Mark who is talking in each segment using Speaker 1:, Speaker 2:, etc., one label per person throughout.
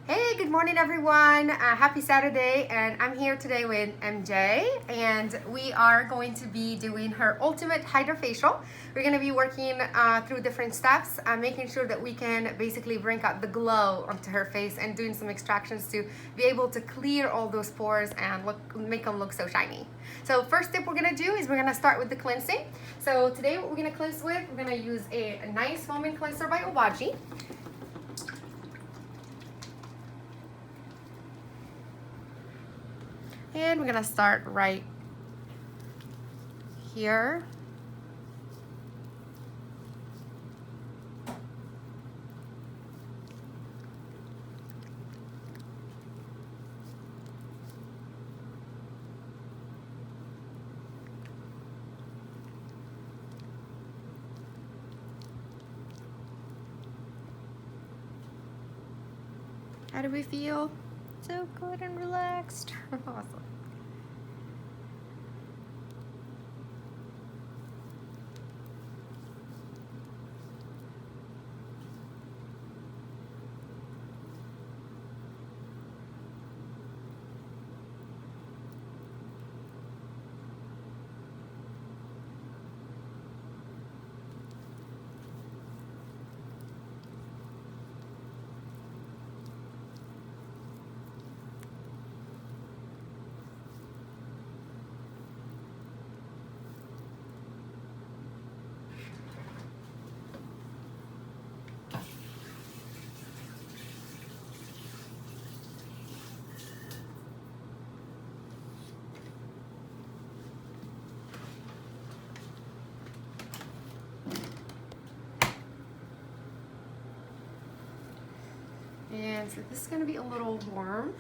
Speaker 1: Hey, good morning everyone. Happy Saturday, and I'm here today with MJ, and we are going to be doing her ultimate Hydrafacial. We're going to be working through different steps, making sure that we can basically bring out the glow onto her face and doing some extractions to be able to clear all those pores and make them look so shiny. So first step we're going to do is we're going to start with the cleansing. So today what we're going to cleanse with, we're going to use a nice foaming cleanser by Obagi. And we're gonna start right here. How do we feel?
Speaker 2: So good and relaxed.
Speaker 1: Awesome. And so this is going to be a little warm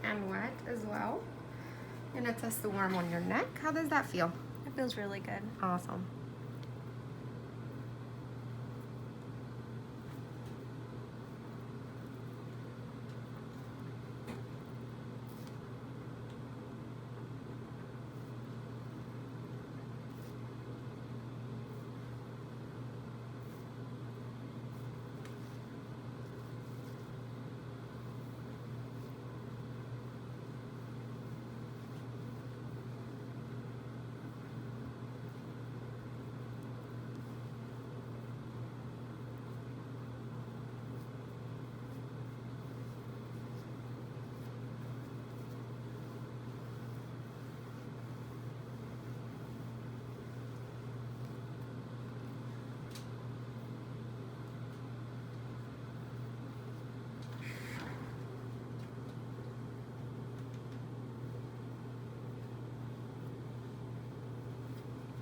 Speaker 1: and wet as well. I'm going to test the warm on your neck. How does that feel?
Speaker 2: It feels really good.
Speaker 1: Awesome.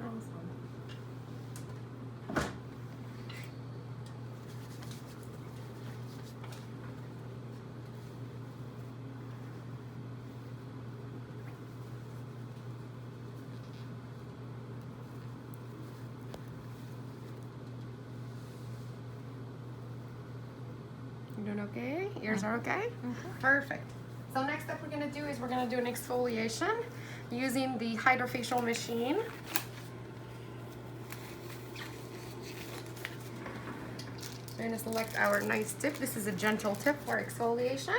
Speaker 1: Awesome. You doing okay? Ears are okay? Perfect. So next up we're going to do is we're going to do an exfoliation using the Hydrafacial machine. We're going to select our nice tip. This is a gentle tip for exfoliation.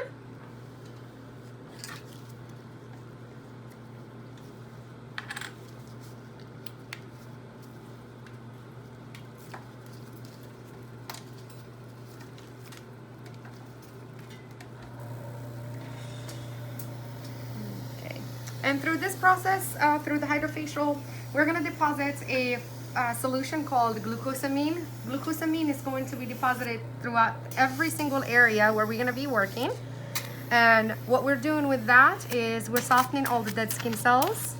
Speaker 1: And through this process, through the Hydrafacial, we're going to deposit a solution called glucosamine. Glucosamine is going to be deposited throughout every single area where we're going to be working. And what we're doing with that is we're softening all the dead skin cells.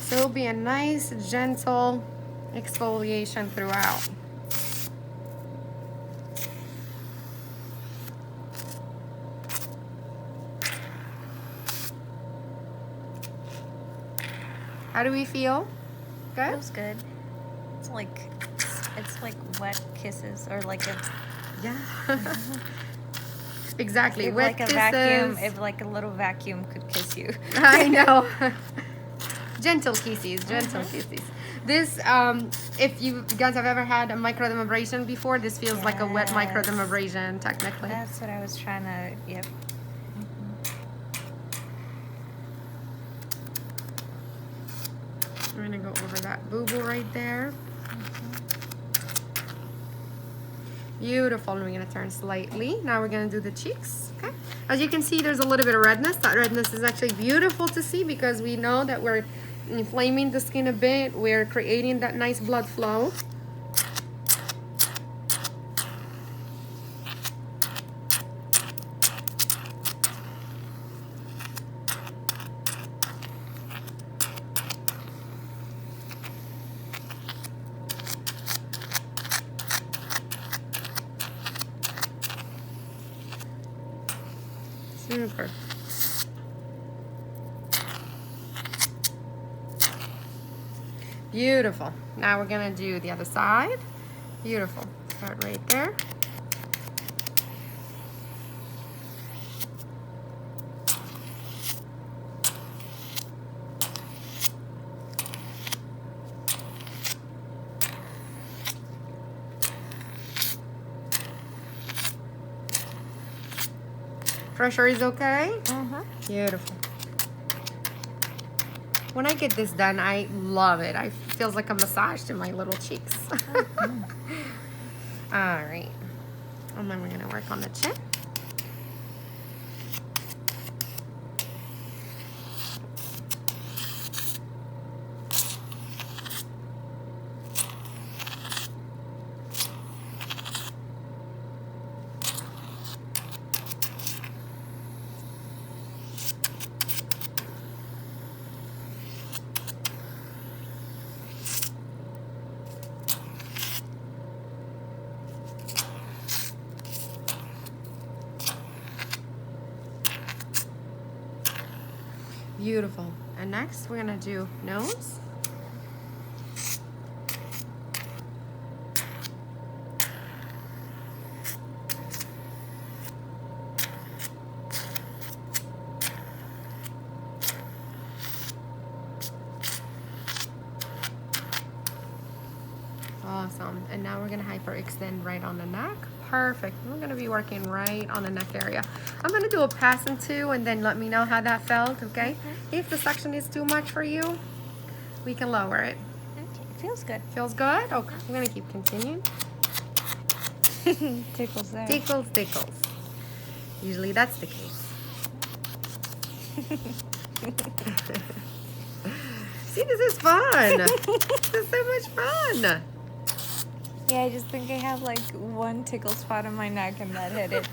Speaker 1: So it'll be a nice, gentle exfoliation throughout. How do we feel? Good?
Speaker 2: Feels good. It's like wet kisses, or like a
Speaker 1: Yeah. Exactly.
Speaker 2: if
Speaker 1: Wet
Speaker 2: like a
Speaker 1: kisses.
Speaker 2: vacuum, if like a little vacuum could kiss you.
Speaker 1: I know. Gentle kisses, gentle kisses. This, if you guys have ever had a microdermabrasion before, this feels like a wet microdermabrasion, technically.
Speaker 2: That's what I was trying to, yep.
Speaker 1: We're gonna go over that boo-boo right there. Beautiful, and we're gonna turn slightly. Now we're gonna do the cheeks, okay? As you can see, there's a little bit of redness. That redness is actually beautiful to see because we know that we're inflaming the skin a bit. We're creating that nice blood flow. Super. Beautiful. Now we're gonna do the other side. Beautiful. Start right there. Pressure is okay? Beautiful. When I get this done, I love it. It feels like a massage to my little cheeks. All right. And then we're gonna work on the chin. Beautiful. And next we're gonna do nose. Awesome. And now we're gonna hyperextend right on the neck. Perfect. We're gonna be working right on the neck area. I'm gonna do a pass and two and then let me know how that felt, okay? If the suction is too much for you, we can lower it.
Speaker 2: Okay, feels good.
Speaker 1: Feels good? Okay, I'm gonna keep continuing.
Speaker 2: Tickles there.
Speaker 1: Tickles, tickles. Usually that's the case. See, this is fun. This is so much fun.
Speaker 2: Yeah, I just think I have like one tickle spot on my neck and that hit it.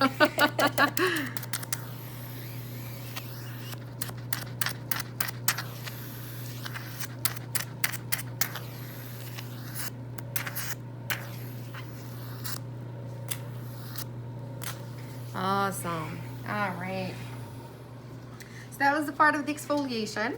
Speaker 1: Awesome. All right. So that was the part of the exfoliation.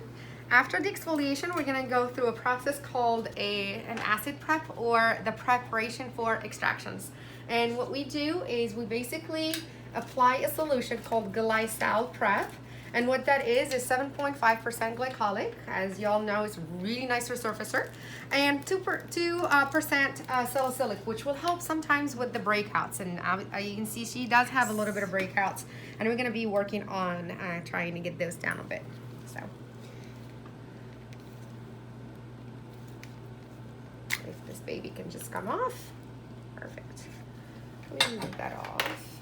Speaker 1: After the exfoliation, we're gonna go through a process called an acid prep, or the preparation for extractions. And what we do is we basically apply a solution called glycol prep. And what that is 7.5% glycolic. As y'all know, it's really nice resurfacer. And 2% salicylic, which will help sometimes with the breakouts. And you can see she does have a little bit of breakouts. And we're gonna be working on trying to get those down a bit. So. If this baby can just come off. Perfect. Let me move that off.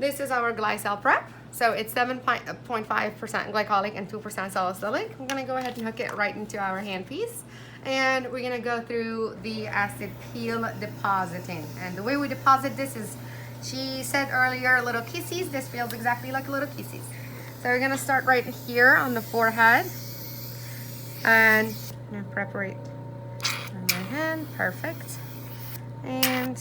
Speaker 1: This is our glycol prep. So it's 7.5% glycolic and 2% salicylic. I'm gonna go ahead and hook it right into our handpiece. And we're gonna go through the acid peel depositing. And the way we deposit this is, she said earlier, little kisses. This feels exactly like little kisses. So we're gonna start right here on the forehead. And I'm gonna preparate on my hand, perfect. And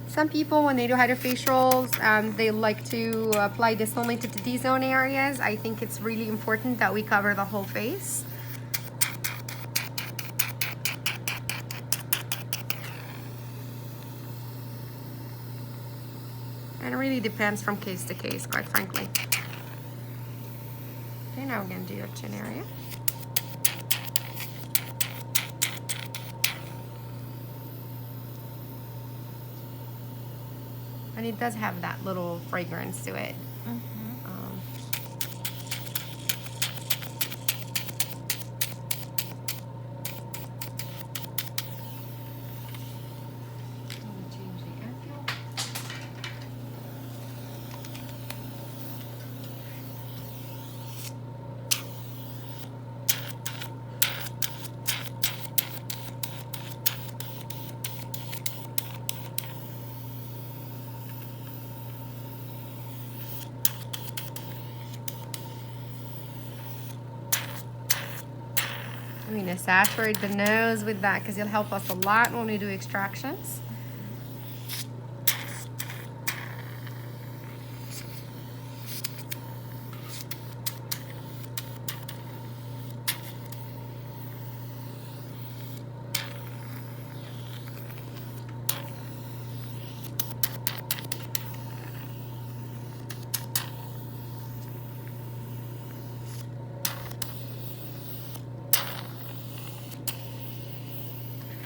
Speaker 1: some people, when they do hydrofacials, they like to apply this only to the T-zone areas. I think it's really important that we cover the whole face. And it really depends from case to case, quite frankly. Okay, now we're gonna do your chin area. And it does have that little fragrance to it. I'm going to saturate the nose with that because it'll help us a lot when we do extractions.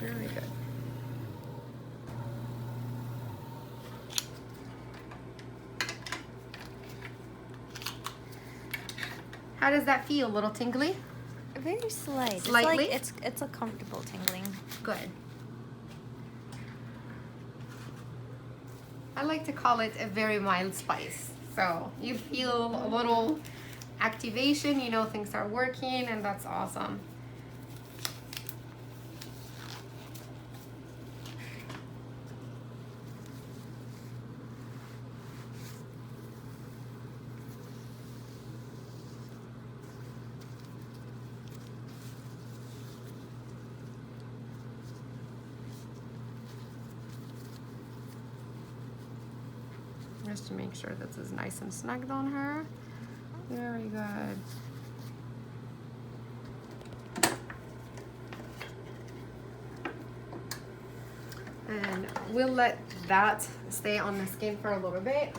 Speaker 1: Very good. How does that feel? A little tingly?
Speaker 2: Very slight.
Speaker 1: Slightly?
Speaker 2: It's a comfortable tingling.
Speaker 1: Good. I like to call it a very mild spice. So you feel a little activation, you know things are working, and that's awesome. Just to make sure this is nice and snugged on her. Very good. And we'll let that stay on the skin for a little bit.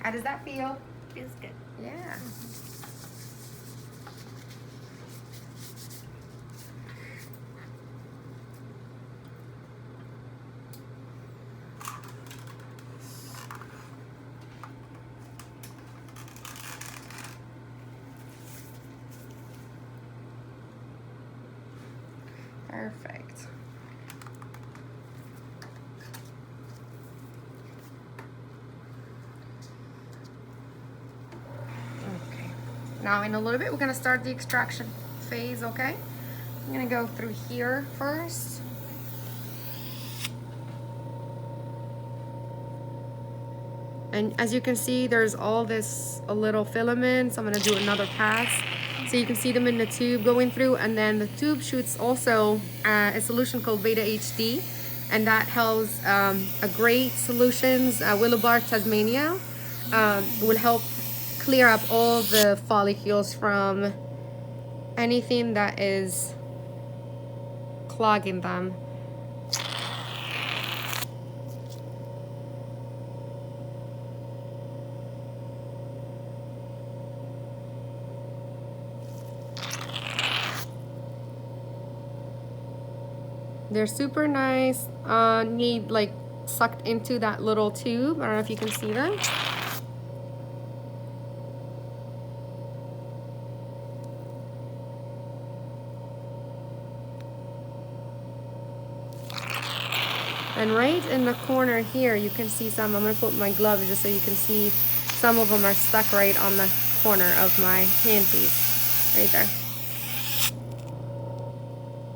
Speaker 1: How does that feel?
Speaker 2: Feels good.
Speaker 1: Yeah. Perfect. Okay. Now in a little bit, we're gonna start the extraction phase, okay? I'm gonna go through here first. And as you can see, there's all this a little filaments. I'm gonna do another pass. So you can see them in the tube going through, and then the tube shoots also a solution called Beta HD, and that has a great solutions, Willow Bark Tasmania, will help clear up all the follicles from anything that is clogging them. They're super nice, need like sucked into that little tube. I don't know if you can see them. And right in the corner here, you can see some. I'm gonna put my gloves just so you can see some of them are stuck right on the corner of my hand piece, right there.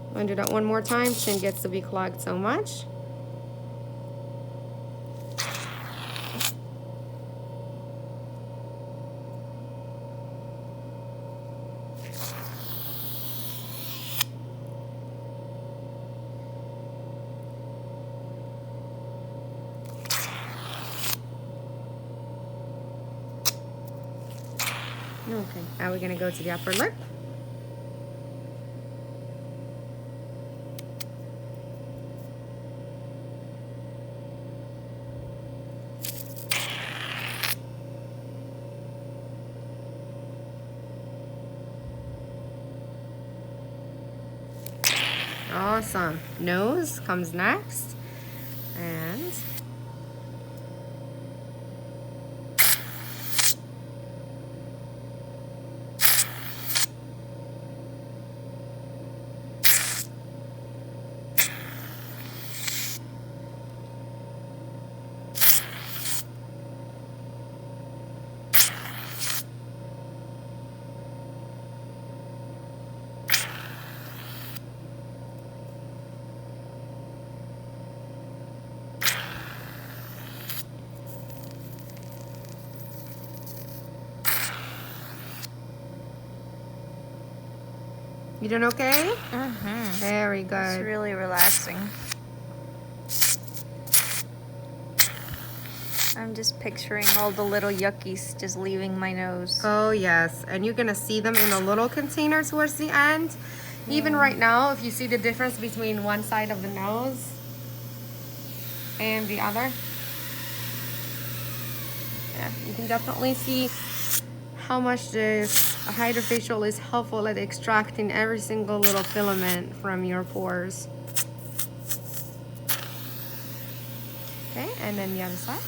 Speaker 1: I'm gonna do that one more time. Chin gets to be clogged so much. Okay, now we're gonna go to the upper lip. Awesome. Nose comes next. And you doing okay? Very good.
Speaker 2: It's really relaxing. I'm just picturing all the little yuckies just leaving my nose.
Speaker 1: Oh yes, and you're gonna see them in a little container towards the end. Even right now, if you see the difference between one side of the nose and the other, yeah, you can definitely see how much this Hydrafacial is helpful at extracting every single little filament from your pores. Okay, and then the other side.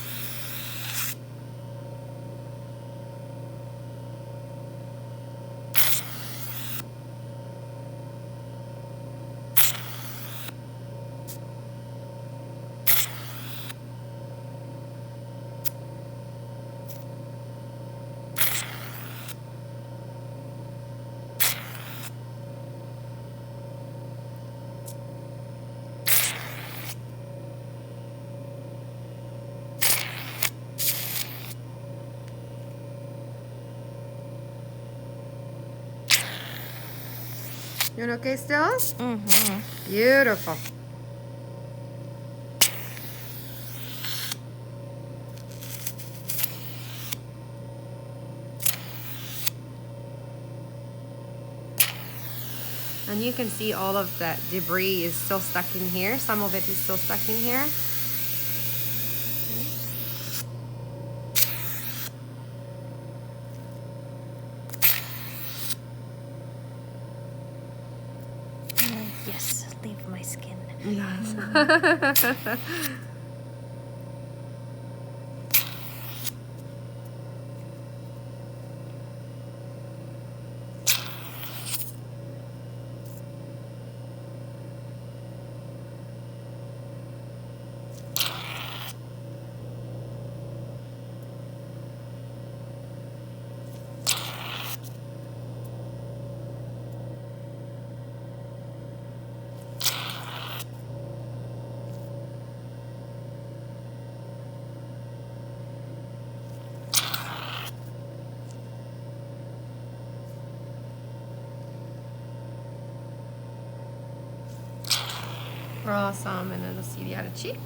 Speaker 1: You okay still? Beautiful. And you can see all of that debris is still stuck in here. Some of it is still stuck in here.
Speaker 2: Yes, leave my skin.
Speaker 1: Yes. Awesome, and then let's see the other cheek.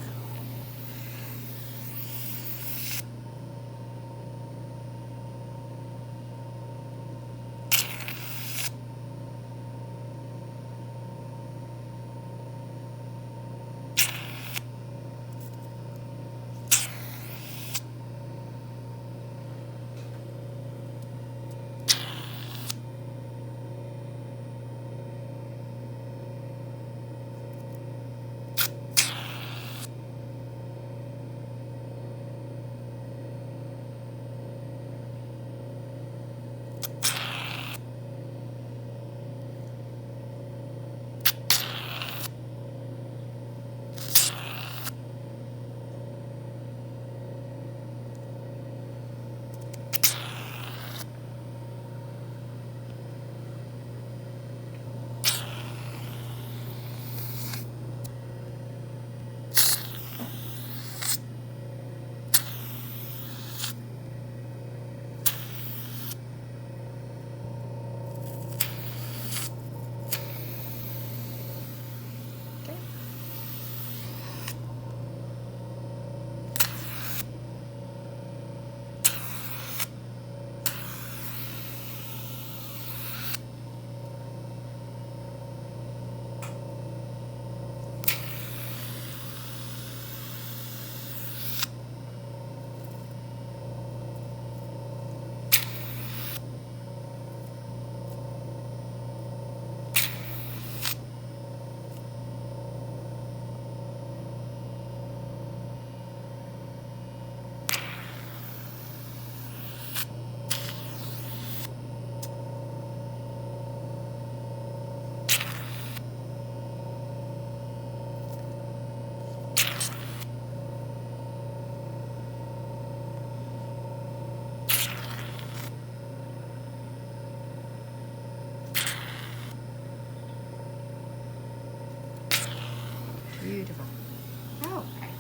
Speaker 1: Beautiful. Oh, okay.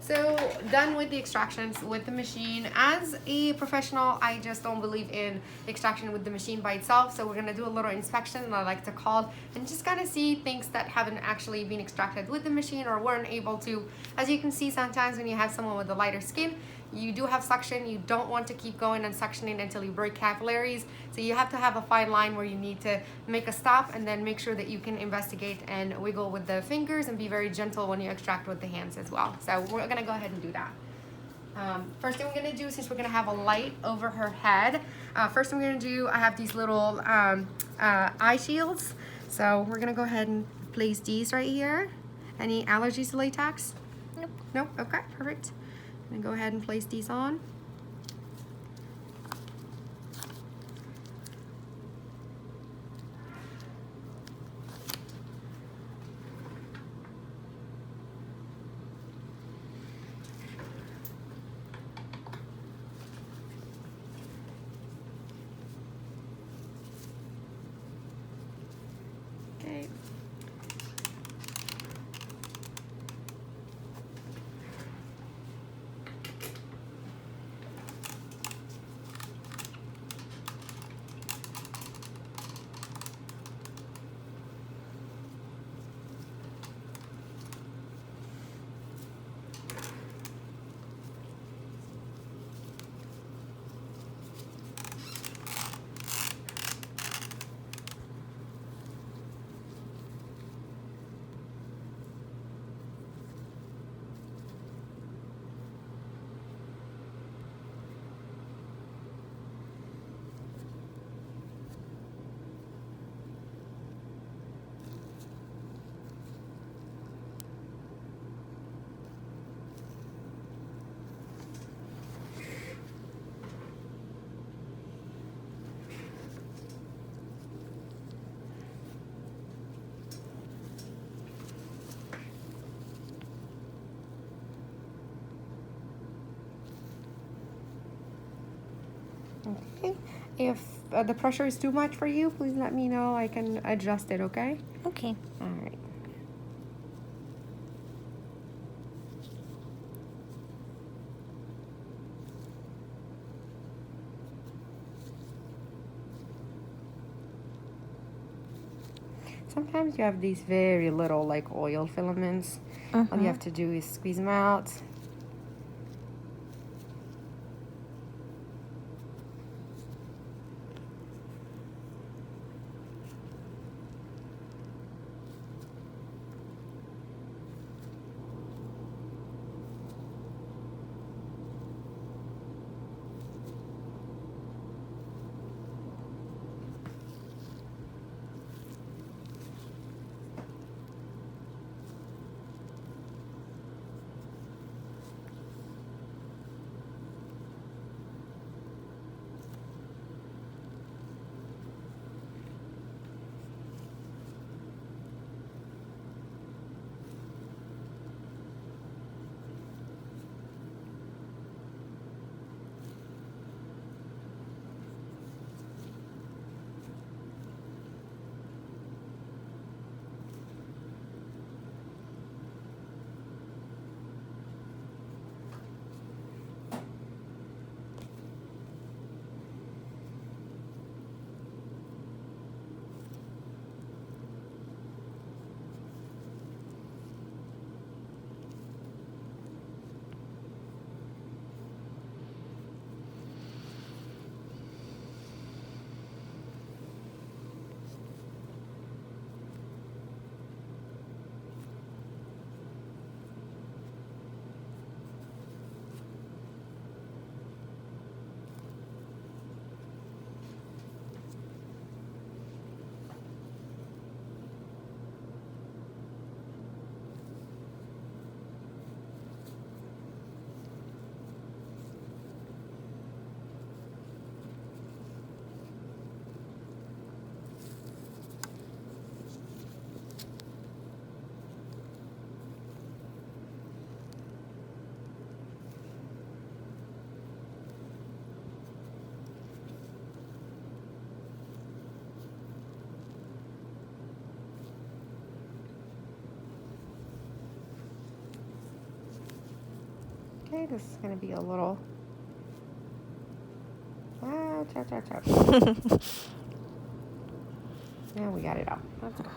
Speaker 1: So done with the extractions with the machine. As a professional, I just don't believe in extraction with the machine by itself. So we're gonna do a little inspection, I like to call, and just kind of see things that haven't actually been extracted with the machine or weren't able to. As you can see, sometimes when you have someone with a lighter skin, you do have suction. You don't want to keep going and suctioning until you break capillaries. So you have to have a fine line where you need to make a stop and then make sure that you can investigate and wiggle with the fingers and be very gentle when you extract with the hands as well. So we're gonna go ahead and do that. First thing we're gonna do, since we're gonna have a light over her head, first thing we're gonna do, I have these little eye shields. So we're gonna go ahead and place these right here. Any allergies to latex?
Speaker 2: Nope.
Speaker 1: Nope, okay, perfect. I'm gonna go ahead and place these on. Okay. Okay. If the pressure is too much for you, please let me know. I can adjust it, okay?
Speaker 2: Okay.
Speaker 1: All right. Sometimes you have these very little like oil filaments. All you have to do is squeeze them out. Okay, this is gonna be a little. Ouch, ouch, ouch, ouch. Now we got it out. That's good.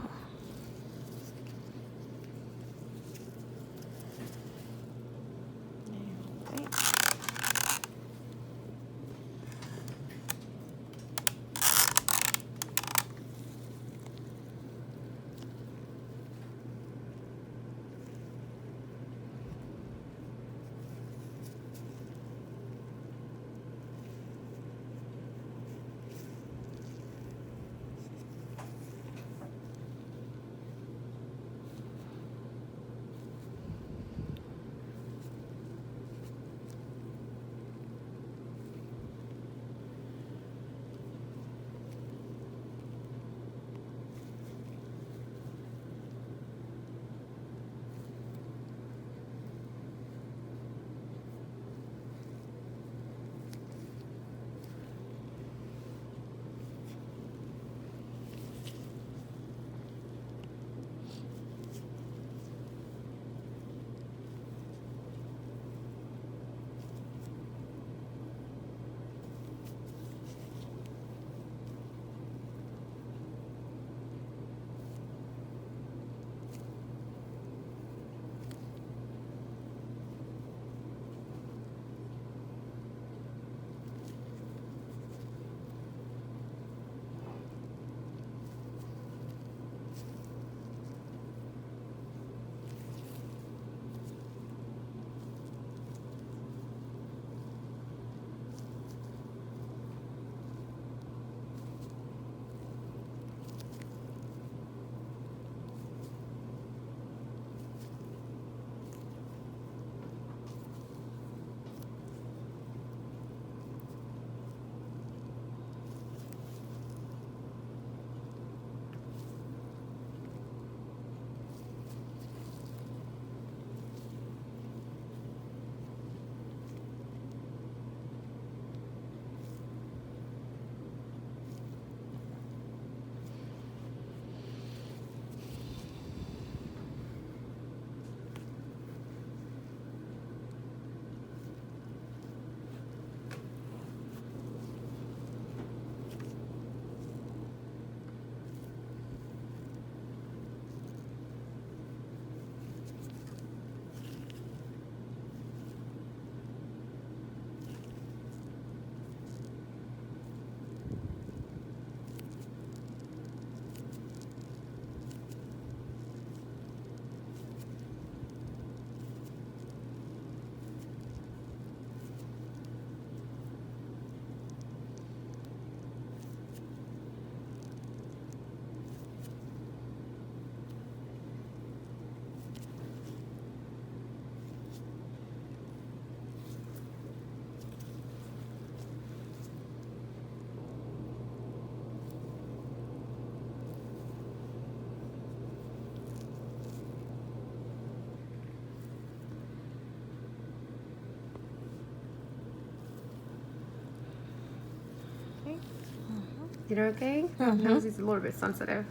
Speaker 1: You okay? Your nose is a little bit sensitive.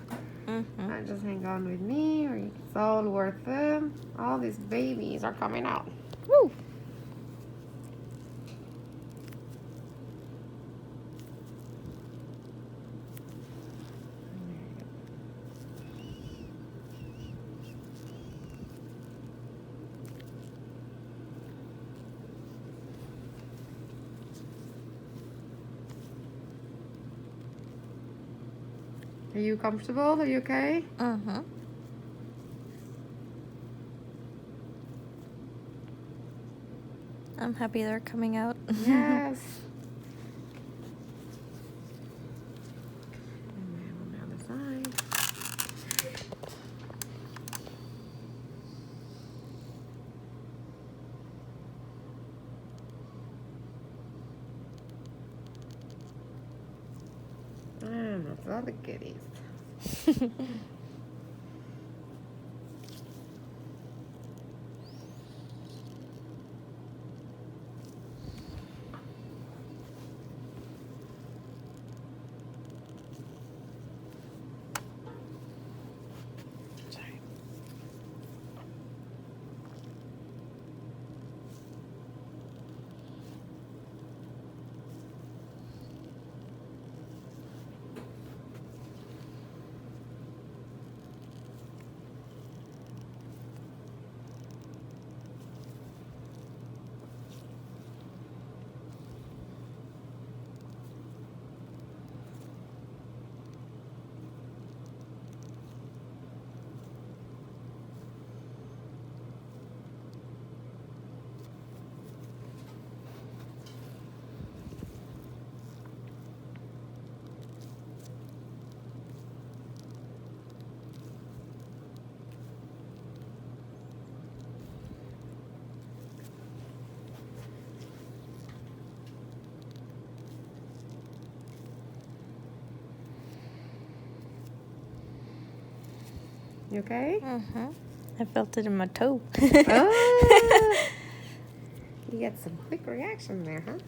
Speaker 1: Just hang on with me, or it's all worth it. All these babies are coming out. Woo! Are you comfortable? Are you okay?
Speaker 2: I'm happy they're coming out.
Speaker 1: Yes. And then on the other side. And that's all the goodies. You okay?
Speaker 2: I felt it in my toe.
Speaker 1: Oh, you got some quick reaction there, huh?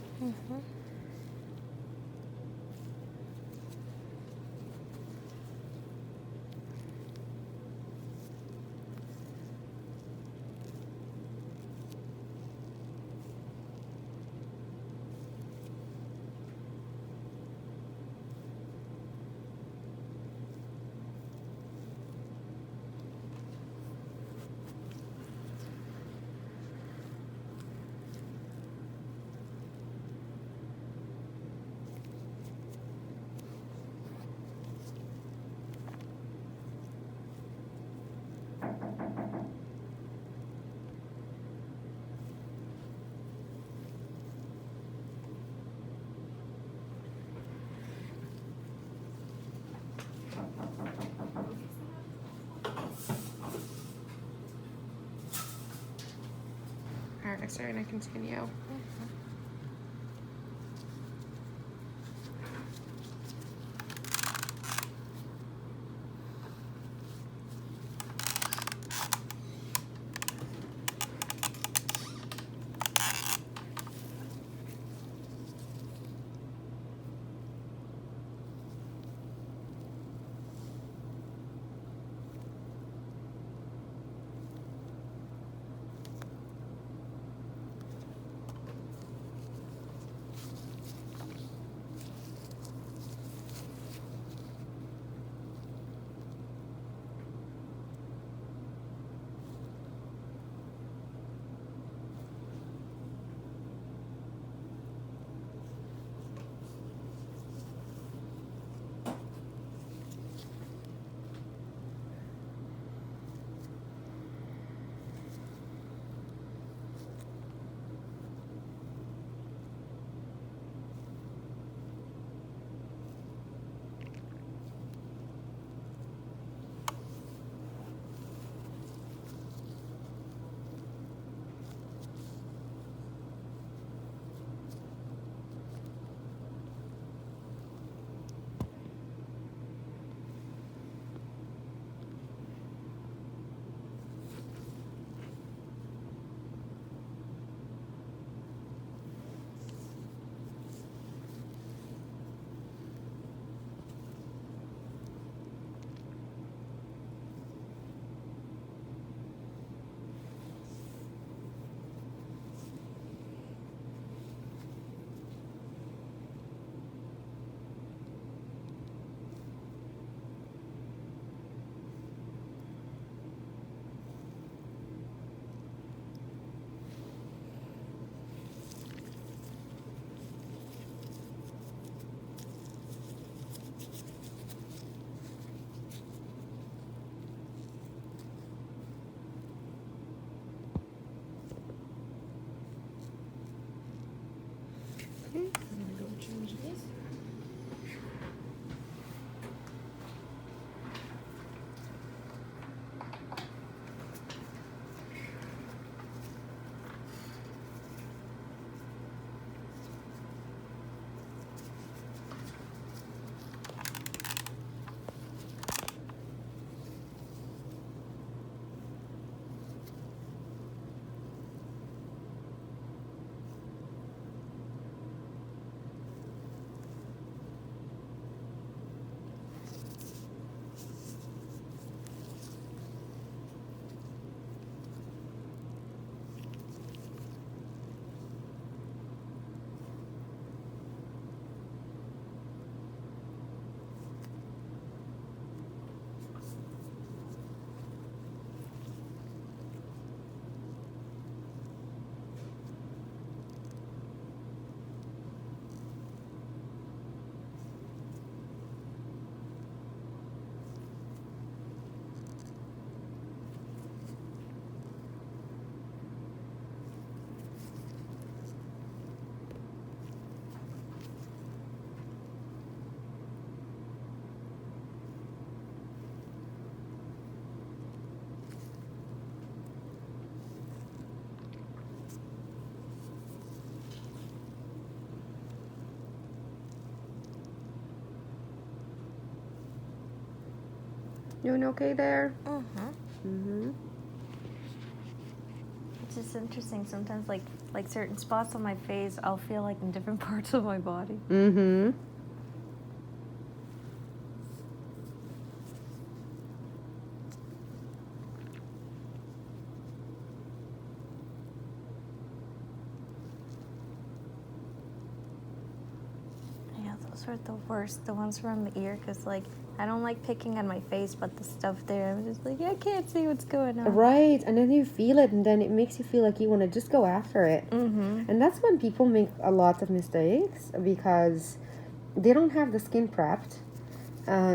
Speaker 1: Alright, so we're gonna continue. Doing okay there?
Speaker 2: It's just interesting. Sometimes, like certain spots on my face, I'll feel like in different parts of my body. Yeah, those are the worst. The ones around the ear, because like I don't like picking on my face, but the stuff there, I'm just like I can't see what's going on.
Speaker 1: Right, and then you feel it, and then it makes you feel like you want to just go after it. And that's when people make a lot of mistakes because they don't have the skin prepped.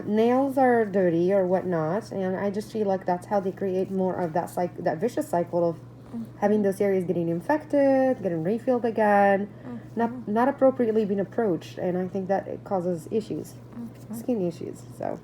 Speaker 1: Nails are dirty or whatnot, and I just feel like that's how they create more of that that vicious cycle of having those areas getting infected, getting refilled again, not appropriately being approached, and I think that it causes issues, skin issues. So.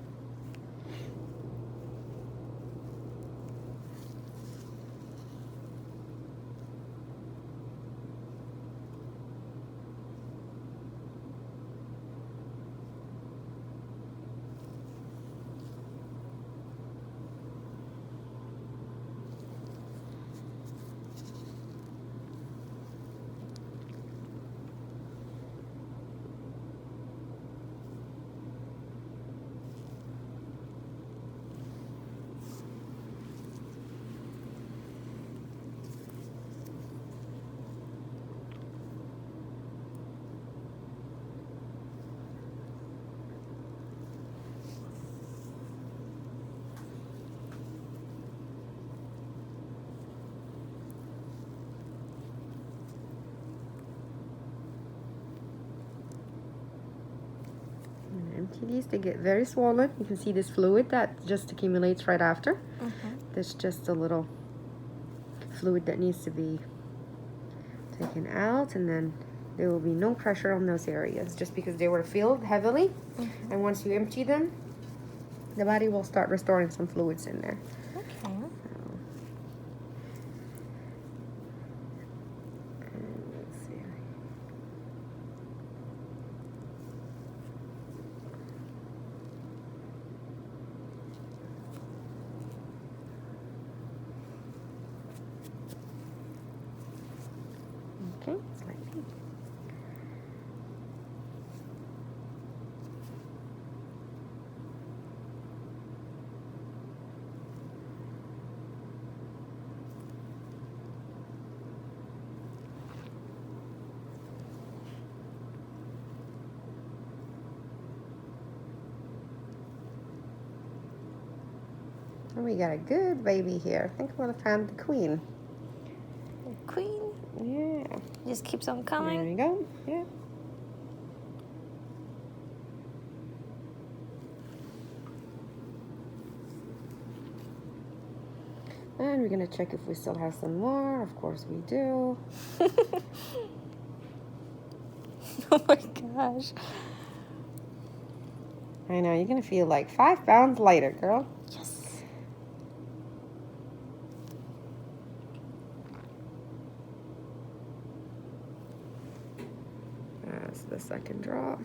Speaker 1: Empty these, they get very swollen. You can see this fluid that just accumulates right after. There's just a little fluid that needs to be taken out, and then there will be no pressure on those areas just because they were filled heavily. And once you empty them, the body will start restoring some fluids in there.
Speaker 2: Okay.
Speaker 1: Let's see. Okay, slightly. And we got a good baby here. I think I'm gonna find the queen.
Speaker 2: Queen.
Speaker 1: Yeah.
Speaker 2: Just keeps on
Speaker 1: There
Speaker 2: coming.
Speaker 1: you go. Yeah. And we're gonna check if we still have some more. Of course we do.
Speaker 2: Oh my gosh.
Speaker 1: I know, you're gonna feel like 5 pounds lighter, girl.
Speaker 2: Yes.
Speaker 1: That's the second drop.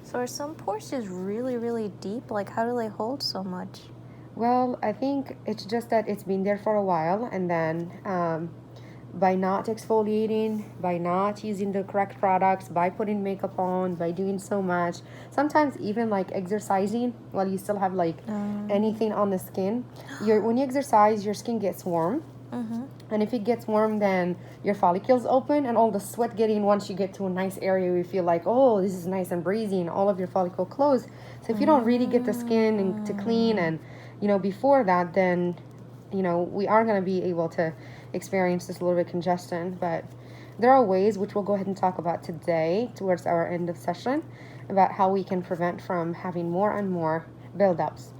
Speaker 2: So are some pores just really, really deep? Like, how do they hold so much?
Speaker 1: Well, I think it's just that it's been there for a while, and then by not exfoliating, by not using the correct products, by putting makeup on, by doing so much, sometimes even like exercising while you still have like anything on the skin. When you exercise, your skin gets warm. And if it gets warm, then your follicles open, and all the sweat getting, once you get to a nice area, you feel like, oh, this is nice and breezy, and all of your follicle close. So if you don't really get the skin to clean, and before that, then we are going to be able to experience this little bit of congestion. But there are ways, which we'll go ahead and talk about today towards our end of session, about how we can prevent from having more and more buildups.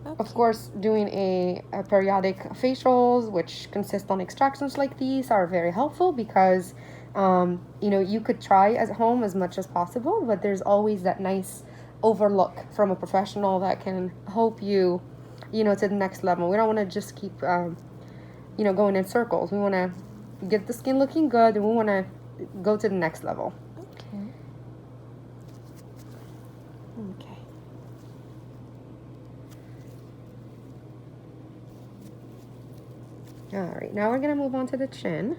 Speaker 2: Okay.
Speaker 1: Of course, doing a periodic facials, which consist on extractions like these, are very helpful because, you could try at home as much as possible, but there's always that nice overlook from a professional that can help you, to the next level. We don't want to just keep, going in circles. We want to get the skin looking good, and we want to go to the next level.
Speaker 2: Okay.
Speaker 1: Okay. All right, now we're gonna move on to the chin.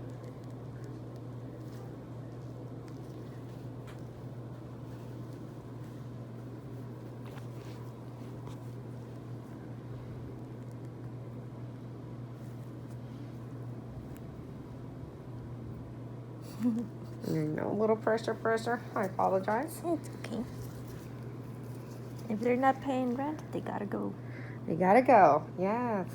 Speaker 1: A little pressure. I apologize.
Speaker 2: It's okay. If they're not paying rent, they gotta go.
Speaker 1: They gotta go. Yes.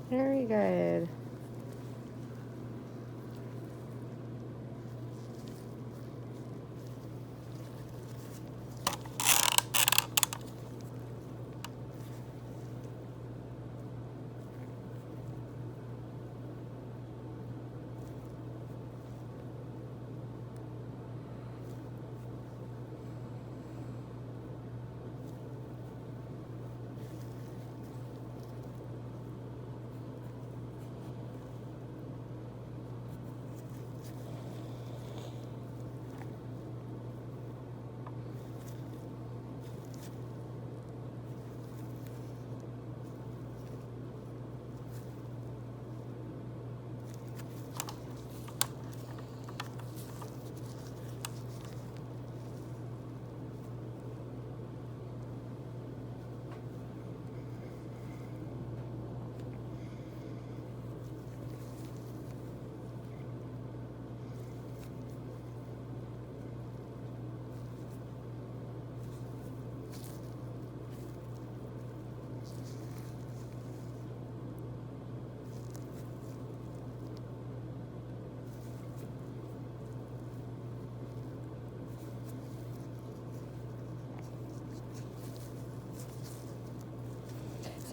Speaker 1: Very good.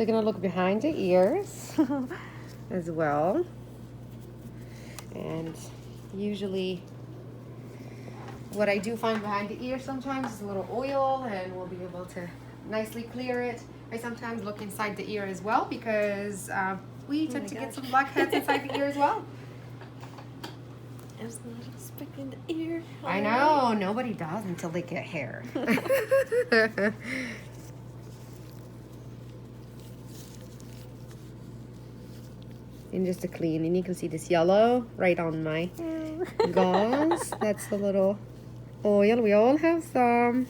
Speaker 1: we're gonna look behind the ears as well. And usually what I do find behind the ear sometimes is a little oil, and we'll be able to nicely clear it. I sometimes look inside the ear as well because we tend to get some blackheads inside the ear as well.
Speaker 2: I was not expecting the ear.
Speaker 1: I know, nobody does until they get hair. And just to clean, and you can see this yellow right on my gauze. That's the little oil. We all have some.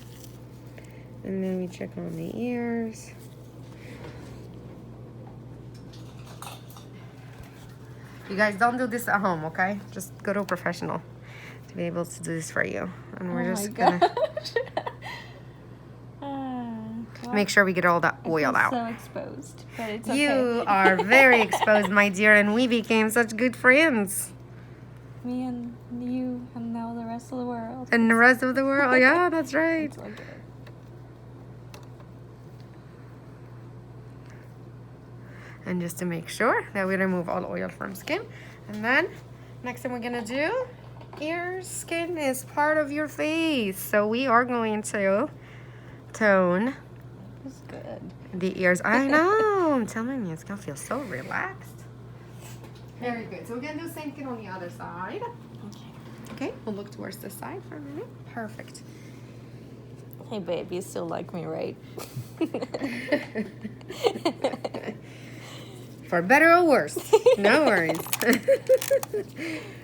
Speaker 1: And then we check on the ears. You guys don't do this at home, okay? Just go to a professional to be able to do this for you. And we're just gonna make sure we get all that oil out.
Speaker 2: So exposed, but it's okay.
Speaker 1: You are very exposed, my dear, and we became such good friends.
Speaker 2: Me and you, and now the rest of the world.
Speaker 1: And the rest of the world, yeah, that's right.
Speaker 2: It's okay.
Speaker 1: And just to make sure that we remove all oil from skin. And then next thing we're gonna do, ear skin is part of your face. So we are going to tone
Speaker 2: It's good.
Speaker 1: the ears. I know, I'm telling you, it's gonna feel so relaxed. Very good. So we're gonna do the same thing on the other side. Okay, we'll look towards this side for a minute. Perfect.
Speaker 2: Hey babe, you still like me, right?
Speaker 1: For better or worse. No worries.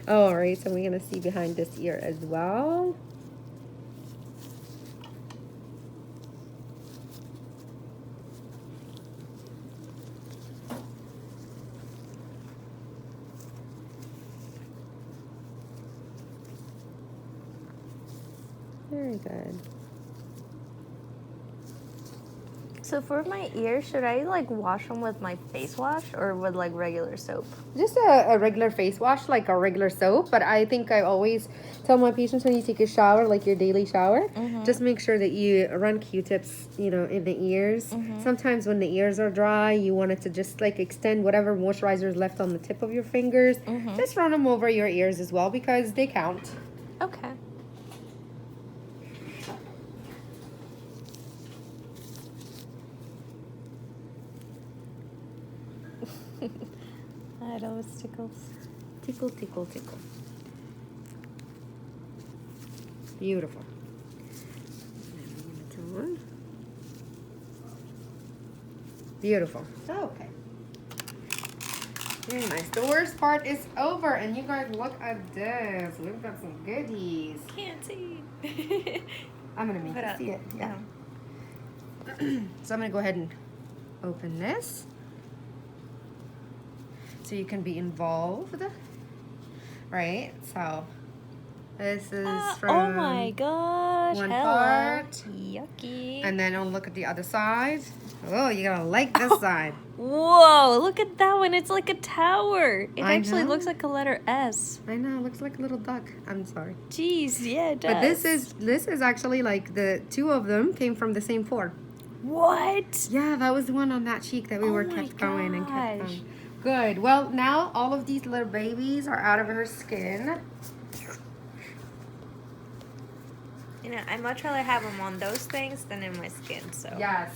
Speaker 1: All right, so we're gonna see behind this ear as well. Very good.
Speaker 2: So for my ears, should I like wash them with my face wash or with like regular soap?
Speaker 1: Just a regular face wash, like a regular soap. But I think I always tell my patients when you take a shower, like your daily shower, just make sure that you run Q-tips, you know, in the ears. Sometimes when the ears are dry, you want it to just like extend whatever moisturizer is left on the tip of your fingers. Just run them over your ears as well because they count.
Speaker 2: Okay. It always tickles.
Speaker 1: Tickle, tickle, tickle. Beautiful. Beautiful. Okay. Very nice. The worst part is over, and you guys look at this. We've got some goodies.
Speaker 2: Can't see.
Speaker 1: I'm gonna make you see it. Yeah. So I'm gonna go ahead and open this, so you can be involved. Right. So this is from.
Speaker 2: Oh my gosh!
Speaker 1: One
Speaker 2: hello.
Speaker 1: part.
Speaker 2: Yucky.
Speaker 1: And then I'll look at the other side. Oh, you're gonna like this side.
Speaker 2: Whoa! Look at that one. It's like a tower. It
Speaker 1: I
Speaker 2: actually
Speaker 1: know.
Speaker 2: looks like a letter S.
Speaker 1: I know, it looks like a little duck. I'm sorry.
Speaker 2: Jeez, yeah, it does.
Speaker 1: But this is actually like the two of them came from the same pore.
Speaker 2: What?
Speaker 1: Yeah, that was the one on that cheek that we were
Speaker 2: Oh my
Speaker 1: kept going and kept
Speaker 2: gosh.
Speaker 1: going. Good. Well, now all of these little babies are out of her skin.
Speaker 2: You know, I'd much rather have them on those things than in my skin. So
Speaker 1: Yes.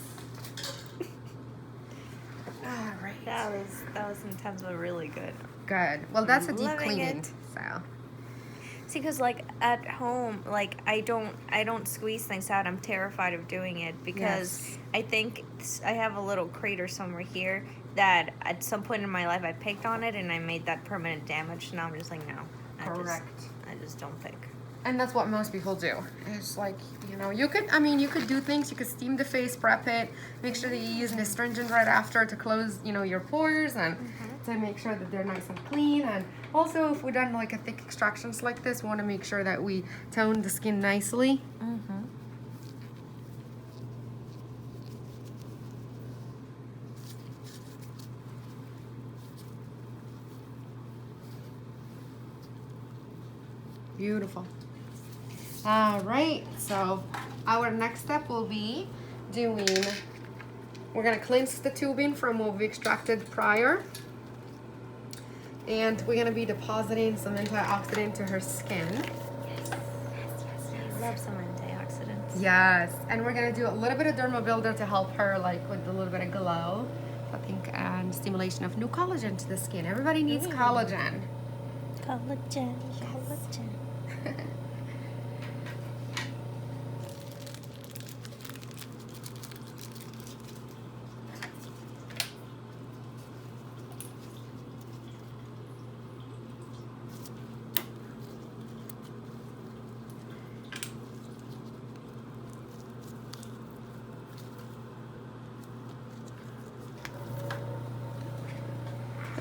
Speaker 1: All right.
Speaker 2: that was intense, but really good.
Speaker 1: Good. Well, that's a deep
Speaker 2: Loving
Speaker 1: cleaning.
Speaker 2: it.
Speaker 1: So.
Speaker 2: See, because like at home, like I don't squeeze things out. I'm terrified of doing it because
Speaker 1: Yes.
Speaker 2: I think I have a little crater somewhere here that at some point in my life I picked on it and I made that permanent damage. Now I'm just like, no.
Speaker 1: Correct.
Speaker 2: I just don't think.
Speaker 1: And that's what most people do. It's like, you know, you could do things. You could steam the face, prep it, make sure that you use an astringent right after to close, you know, your pores and to make sure that they're nice and clean. And also, if we're done like a thick extractions like this, we want to make sure that we tone the skin nicely. Beautiful. All right, so our next step will be doing We're gonna cleanse the tubing from what we extracted prior. And we're gonna be depositing some antioxidant to her skin.
Speaker 2: I love some antioxidants.
Speaker 1: Yes, and we're gonna do a little bit of derma builder to help her, like with a little bit of glow, I think, and stimulation of new collagen to the skin. Everybody needs collagen.
Speaker 2: Collagen, collagen.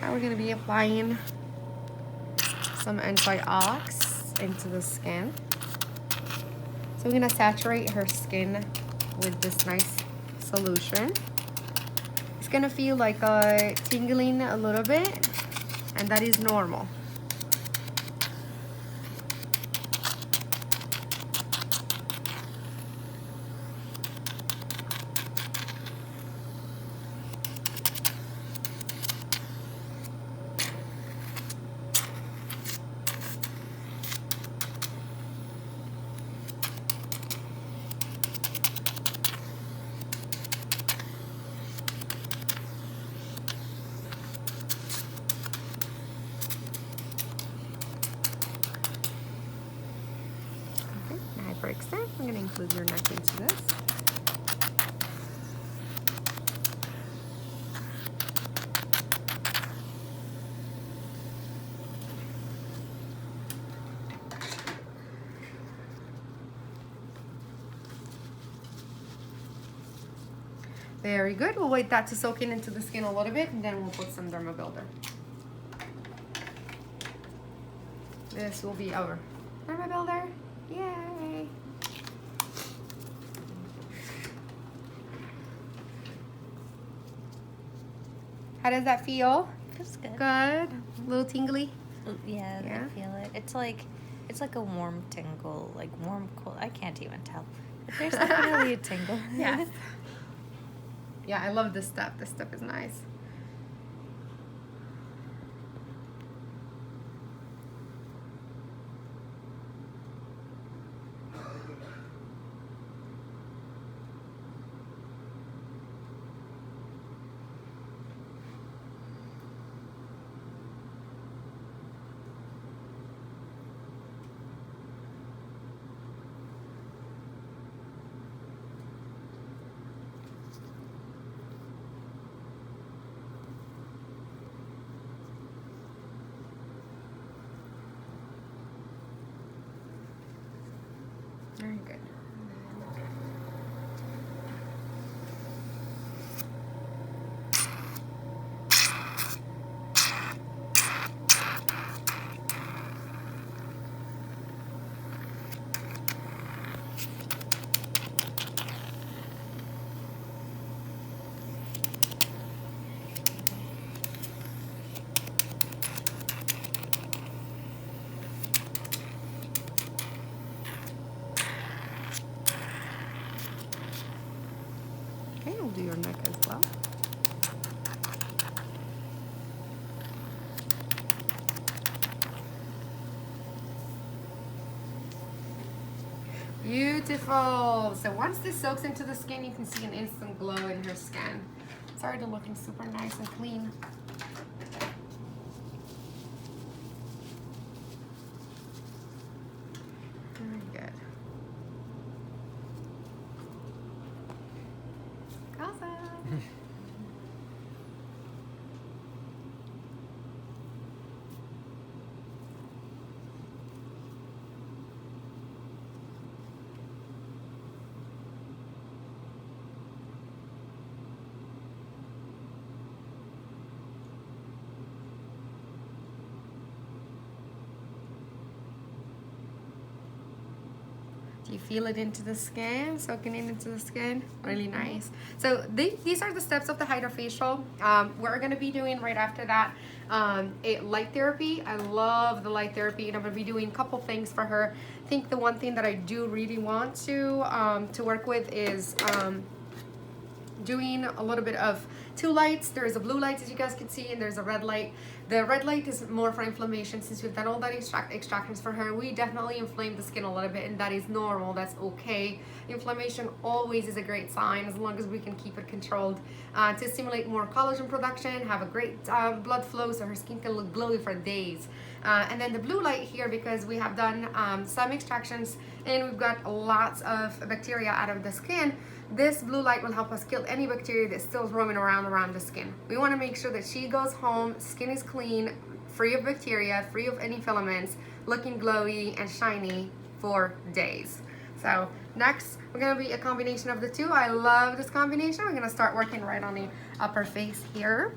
Speaker 1: Now we're gonna be applying some antiox into the skin. So we're gonna saturate her skin with this nice solution. It's gonna feel like tingling a little bit, and that is normal. Hyperextend. I'm going to include your neck into this. Very good. We'll wait that to soak into the skin a little bit, and then we'll put some derma builder. This will be our derma builder. Yay! How does that feel?
Speaker 2: Feels good.
Speaker 1: Good? A little tingly?
Speaker 2: Yeah,
Speaker 1: Yeah?
Speaker 2: I feel it. It's like a warm tingle, like warm, cold. I can't even tell. But there's definitely a tingle.
Speaker 1: Yes. Yeah, I love this stuff. This stuff is nice. Very good. Okay, we'll do your neck as well. Beautiful. So once this soaks into the skin, you can see an instant glow in her skin. It's already looking super nice and clean. Very good. Awesome. You feel it into the skin, soaking it into the skin. Really nice. So these are the steps of the Hydrafacial. We're gonna be doing right after that a light therapy. I love the light therapy, and I'm gonna be doing a couple things for her. I think the one thing that I do really want to work with is doing a little bit of two lights. There's a blue light, as you guys can see, and there's a red light. The red light is more for inflammation. Since we've done all that extractions for her, we definitely inflamed the skin a little bit, and that is normal. That's okay. Inflammation always is a great sign, as long as we can keep it controlled, to stimulate more collagen production, have a great blood flow, so her skin can look glowy for days. And then the blue light here, because we have done some extractions and we've got lots of bacteria out of the skin, this blue light will help us kill any bacteria that's still roaming around the skin. We want to make sure that she goes home, skin is clean, free of bacteria, free of any filaments, looking glowy and shiny for days. So next, we're going to be a combination of the two. I love this combination. We're going to start working right on the upper face here.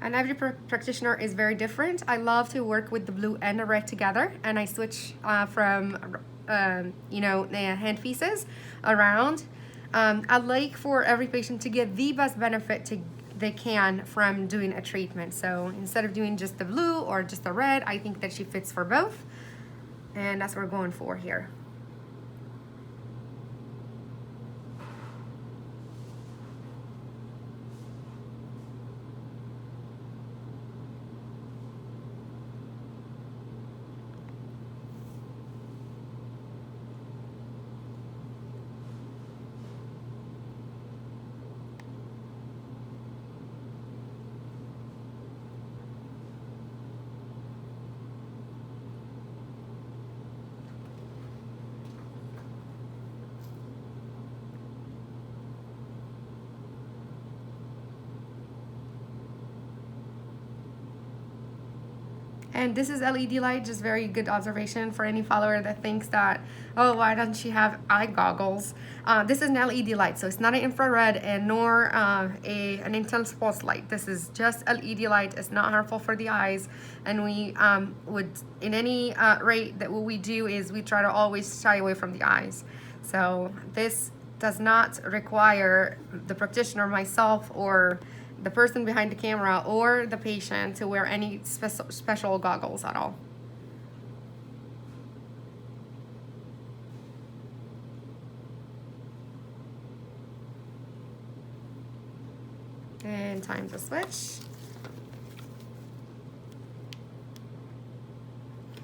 Speaker 1: And every practitioner is very different. I love to work with the blue and the red together, and I switch from the hand pieces around. I like for every patient to get the best benefit they can from doing a treatment. So instead of doing just the blue or just the red, I think that she fits for both, and that's what we're going for here. And this is LED light, just very good observation for any follower that thinks that, oh, why doesn't she have eye goggles? This is an LED light, so it's not an infrared and nor an intense pulse light. This is just LED light. It's not harmful for the eyes. And we would, in any rate, that what we do is we try to always shy away from the eyes. So this does not require the practitioner, myself, or the person behind the camera or the patient to wear any special goggles at all. And time to switch.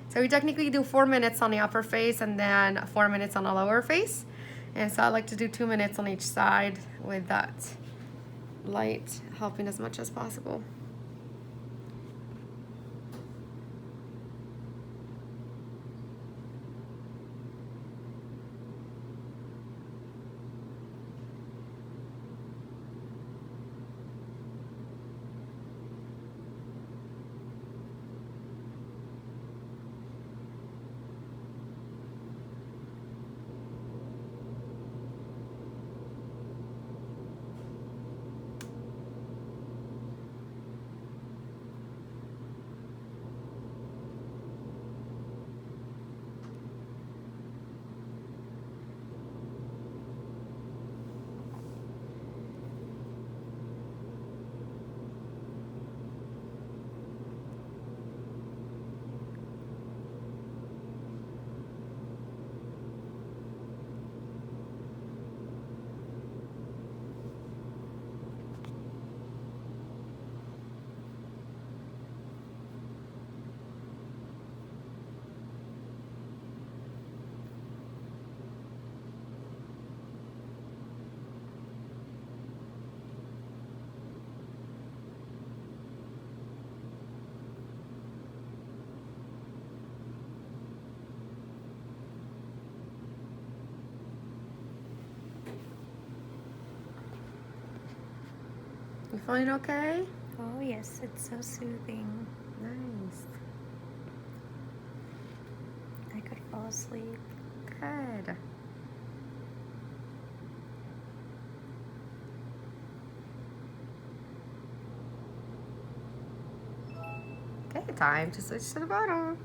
Speaker 1: So we technically do 4 minutes on the upper face and then 4 minutes on the lower face. And so I like to do 2 minutes on each side with that light helping as much as possible. You feeling okay?
Speaker 2: Oh yes, it's so soothing.
Speaker 1: Nice.
Speaker 2: I could fall asleep.
Speaker 1: Good. Okay, time to switch to the bottom.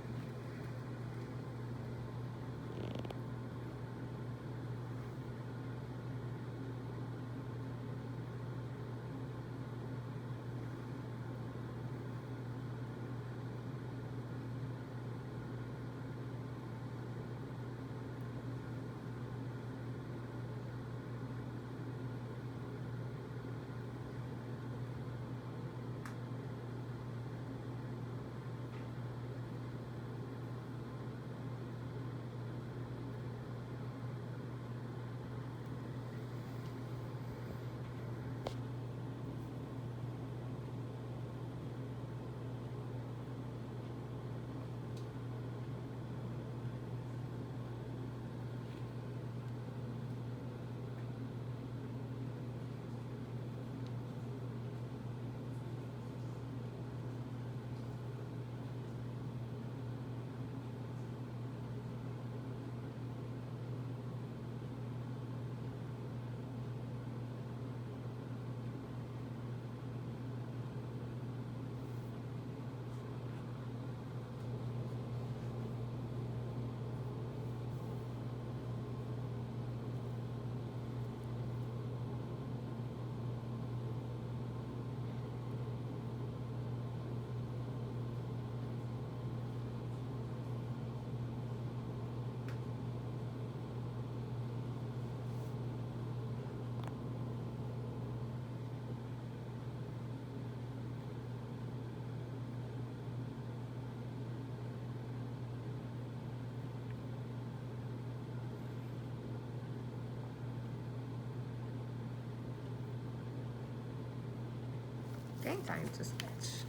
Speaker 1: Okay, time to switch.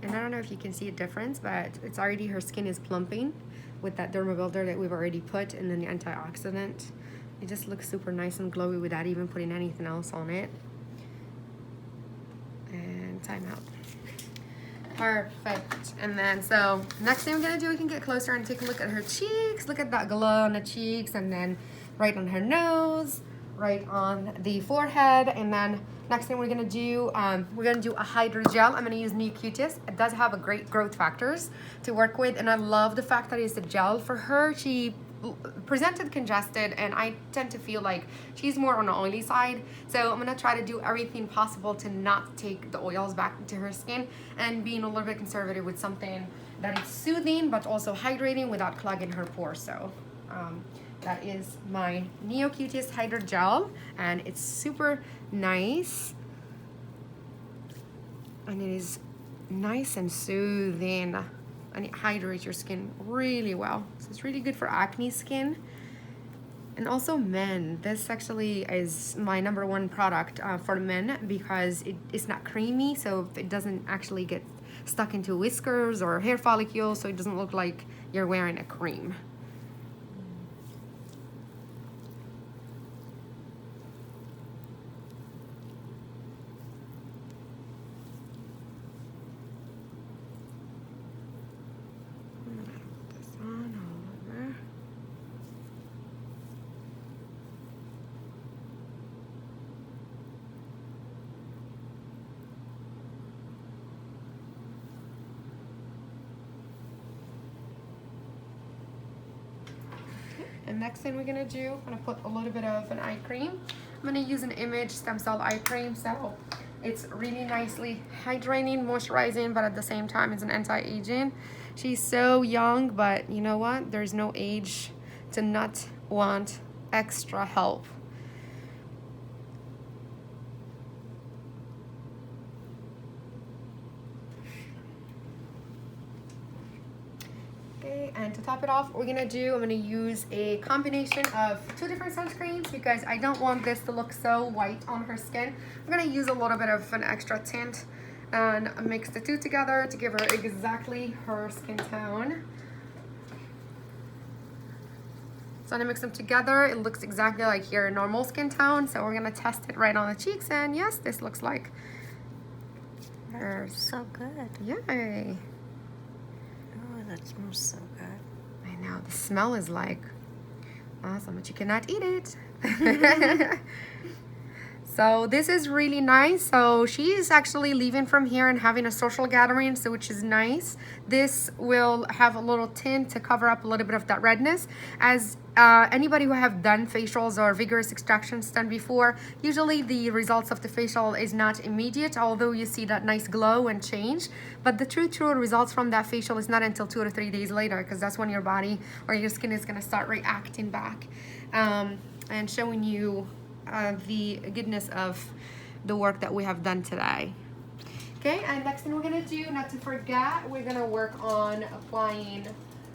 Speaker 1: And I don't know if you can see a difference, but it's already, her skin is plumping with that derma builder that we've already put, and then the antioxidant. It just looks super nice and glowy without even putting anything else on it. And time out. Perfect. And then, so next thing we're gonna do, we can get closer and take a look at her cheeks. Look at that glow on the cheeks, and then right on her nose, right on the forehead. And then next thing we're gonna do a hydrogel. I'm gonna use Neocutis. It does have a great growth factors to work with, and I love the fact that it's a gel for her. She presented congested, and I tend to feel like she's more on the oily side, so I'm gonna try to do everything possible to not take the oils back into her skin, and being a little bit conservative with something that is soothing but also hydrating without clogging her pores. So that is my Neocutis Hydrogel, and it's super nice, and it is nice and soothing, and it hydrates your skin really well. So it's really good for acne skin, and also men. This actually is my #1 product for men, because it's not creamy, so it doesn't actually get stuck into whiskers or hair follicles, so it doesn't look like you're wearing a cream. And next thing we're gonna do, I'm gonna put a little bit of an eye cream. I'm gonna use an Image Stem Cell Eye Cream, so it's really nicely hydrating, moisturizing, but at the same time it's an anti-aging. She's so young, but you know what? There's no age to not want extra help. And to top it off, I'm gonna use a combination of 2 different sunscreens, because I don't want this to look so white on her skin. I'm gonna use a little bit of an extra tint and mix the 2 together to give her exactly her skin tone. So I'm gonna mix them together. It looks exactly like your normal skin tone. So we're gonna test it right on the cheeks, and yes, this looks like hers.
Speaker 2: So good.
Speaker 1: Yay.
Speaker 2: Oh, that smells so good.
Speaker 1: I know, the smell is like awesome, but you cannot eat it. So this is really nice. So she is actually leaving from here and having a social gathering, so which is nice. This will have a little tint to cover up a little bit of that redness. As anybody who have done facials or vigorous extractions done before, usually the results of the facial is not immediate, although you see that nice glow and change. But the true results from that facial is not until 2 to 3 days later, because that's when your body or your skin is going to start reacting back and showing you the goodness of the work that we have done today. Okay, and next thing we're gonna do, not to forget, we're gonna work on applying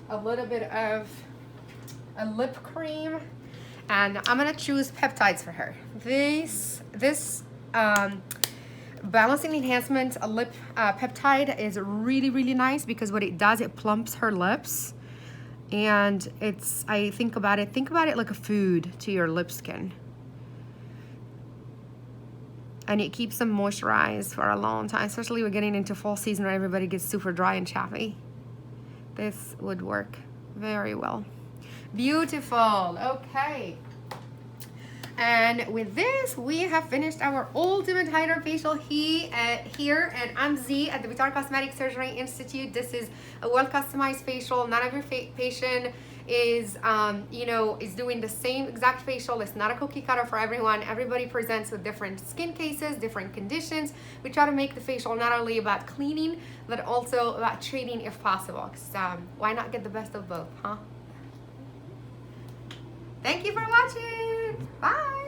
Speaker 1: a little bit of a lip cream, and I'm gonna choose peptides for her. This balancing enhancement a lip peptide is really nice, because what it does, it plumps her lips, and it's, I think about it like a food to your lip skin. And it keeps them moisturized for a long time, especially we're getting into fall season where everybody gets super dry and chappy. This would work very well. Beautiful. Okay. And with this, we have finished our ultimate Hydrafacial here, and I'm Z at the Bitar Cosmetic Surgery Institute. This is a well-customized facial. Not every patient is is doing the same exact facial. It's not a cookie cutter for everyone. Everybody presents with different skin cases, different conditions. We try to make the facial not only about cleaning, but also about treating if possible. Why not get the best of both, huh? Thank you for watching. Bye.